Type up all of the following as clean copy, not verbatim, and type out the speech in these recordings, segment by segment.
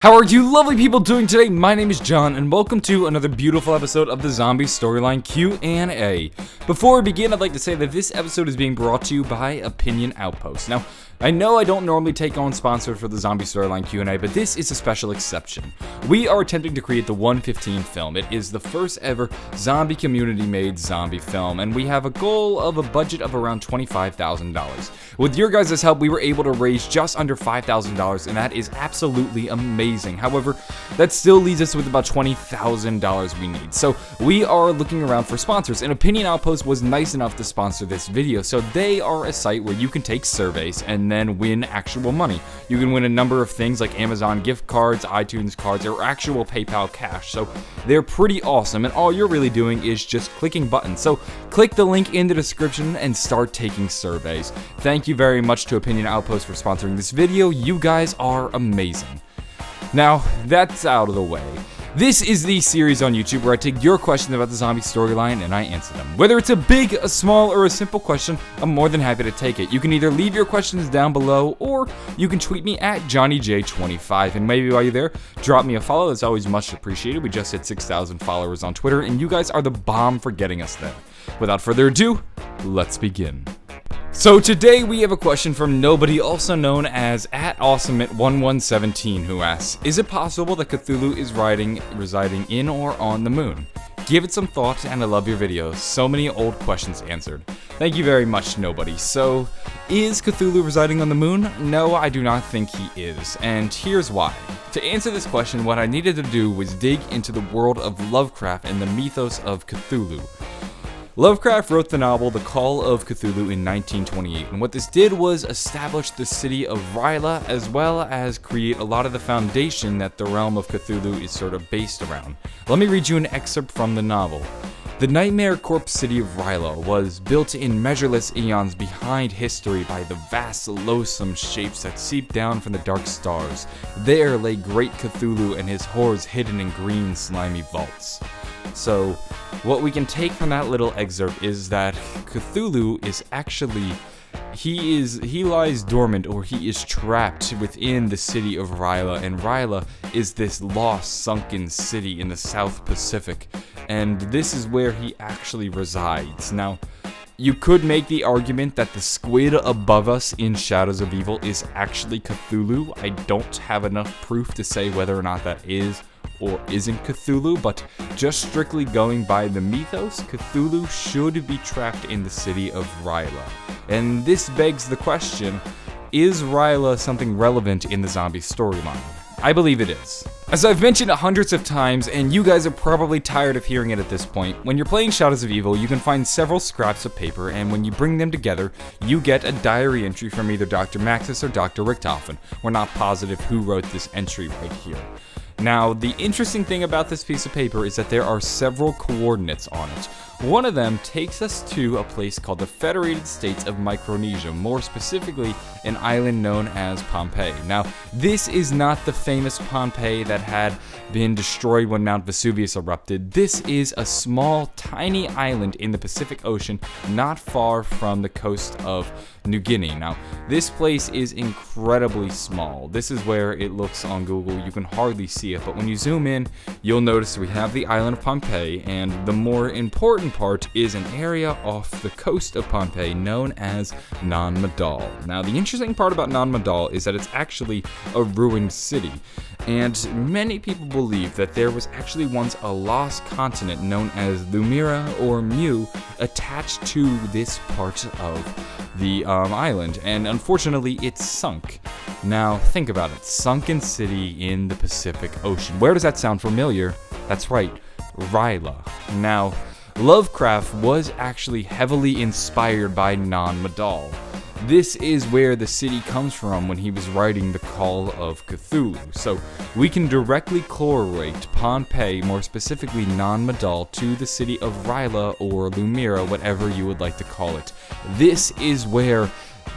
How are you lovely people doing today? My name is John, and welcome to another beautiful episode of the Zombie Storyline Q&A. Before we begin, I'd like to say that this episode is being brought to you by Opinion Outpost. Now, I know I don't normally take on sponsors for the Zombie Storyline Q&A, but this is a special exception. We are attempting to create the 115 film. It is the first ever zombie community-made zombie film, and we have a goal of a budget of around $25,000. With your guys' help, we were able to raise just under $5,000, and that is absolutely amazing. However, that still leaves us with about $20,000 we need. So we are looking around for sponsors, and Opinion Outpost was nice enough to sponsor this video. So they are a site where you can take surveys and then win actual money. You can win a number of things like Amazon gift cards, iTunes cards, or actual PayPal cash. So they're pretty awesome, and all you're really doing is just clicking buttons. So click the link in the description and start taking surveys. Thank you very much to Opinion Outpost for sponsoring this video. You guys are amazing. Now, that's out of the way. This is the series on YouTube where I take your questions about the zombie storyline and I answer them. Whether it's a big, a small, or a simple question, I'm more than happy to take it. You can either leave your questions down below, or you can tweet me at JohnnyJ25, and maybe while you're there, drop me a follow. That's always much appreciated. We just hit 6,000 followers on Twitter, and you guys are the bomb for getting us there. Without further ado, let's begin. So today we have a question from nobody, also known as @awesomeit1117, who asks, is it possible that Cthulhu is residing in or on the moon? Give it some thought, and I love your videos. So many old questions answered. Thank you very much, nobody. So, is Cthulhu residing on the moon? No, I do not think he is, and here's why. To answer this question, what I needed to do was dig into the world of Lovecraft and the mythos of Cthulhu. Lovecraft wrote the novel The Call of Cthulhu in 1928, and what this did was establish the city of R'lyeh, as well as create a lot of the foundation that the realm of Cthulhu is sort of based around. Let me read you an excerpt from the novel. The nightmare corpse city of R'lyeh was built in measureless eons behind history by the vast, loathsome shapes that seep down from the dark stars. There lay great Cthulhu and his horrors hidden in green, slimy vaults. So, what we can take from that little excerpt is that Cthulhu is actually, he lies dormant, or he is trapped within the city of R'lyeh, and R'lyeh is this lost, sunken city in the South Pacific, and this is where he actually resides. Now, you could make the argument that the squid above us in Shadows of Evil is actually Cthulhu. I don't have enough proof to say whether or not that is or isn't Cthulhu, but just strictly going by the mythos, Cthulhu should be trapped in the city of R'lyeh. And this begs the question, is R'lyeh something relevant in the zombie storyline? I believe it is. As I've mentioned hundreds of times, and you guys are probably tired of hearing it at this point, when you're playing Shadows of Evil, you can find several scraps of paper, and when you bring them together, you get a diary entry from either Dr. Maxis or Dr. Richtofen. We're not positive who wrote this entry right here. Now, the interesting thing about this piece of paper is that there are several coordinates on it. One of them takes us to a place called the Federated States of Micronesia, more specifically an island known as Pompeii. Now, this is not the famous Pompeii that had been destroyed when Mount Vesuvius erupted. This is a small, tiny island in the Pacific Ocean, not far from the coast of New Guinea. Now, this place is incredibly small. This is where it looks on Google. You can hardly see it, but when you zoom in, you'll notice we have the island of Pompeii, and the more important part is an area off the coast of Pompeii known as Non Madal. Now, the interesting part about Non Madal is that it's actually a ruined city, and many people believe that there was actually once a lost continent known as Lumira or Mu attached to this part of the island, and unfortunately it's sunk. Now think about it, sunken city in the Pacific Ocean. Where does that sound familiar? That's right, R'lyeh. Now, Lovecraft was actually heavily inspired by Non Madal. This is where the city comes from when he was writing The Call of Cthulhu. So we can directly correlate Pompeii, more specifically Non Madal, to the city of R'lyeh or Lumira, whatever you would like to call it. This is where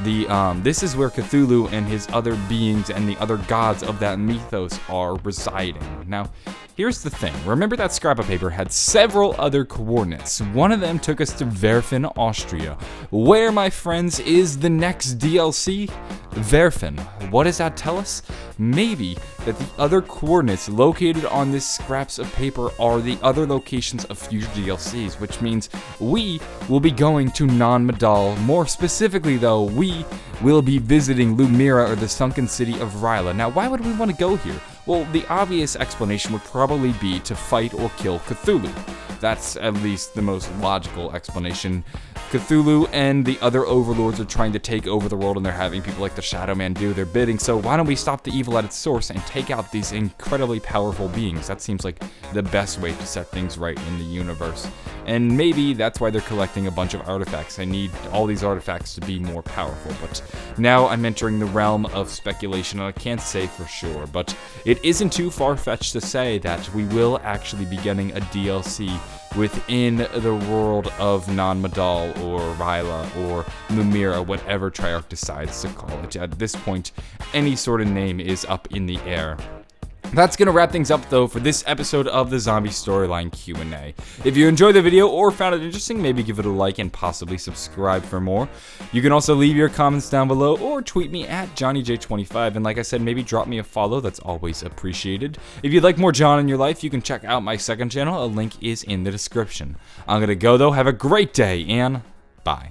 Cthulhu and his other beings and the other gods of that mythos are residing. Now, here's the thing. Remember that scrap of paper had several other coordinates. One of them took us to Werfen, Austria. Where, my friends, is the next DLC? werfen. What does that tell us? Maybe that the other coordinates located on this scraps of paper are the other locations of future DLCs, which means we will be going to Non-Madal. More specifically though, we will be visiting Lumira, or the sunken city of Ryla. Now, why would we want to go here? Well, the obvious explanation would probably be to fight or kill Cthulhu. That's at least the most logical explanation. Cthulhu and the other overlords are trying to take over the world, and they're having people like the Shadow Man do their bidding, so why don't we stop the evil at its source and take out these incredibly powerful beings? That seems like the best way to set things right in the universe. And maybe that's why they're collecting a bunch of artifacts. I need all these artifacts to be more powerful, but now I'm entering the realm of speculation, and I can't say for sure, but it isn't too far-fetched to say that we will actually be getting a DLC within the world of Non-Madal or Ryla or Lumira, whatever Treyarch decides to call it. At this point, any sort of name is up in the air. That's going to wrap things up, though, for this episode of the Zombie Storyline Q&A. If you enjoyed the video or found it interesting, maybe give it a like and possibly subscribe for more. You can also leave your comments down below or tweet me at JohnnyJ25. And like I said, maybe drop me a follow. That's always appreciated. If you'd like more John in your life, you can check out my second channel. A link is in the description. I'm going to go, though. Have a great day, and bye.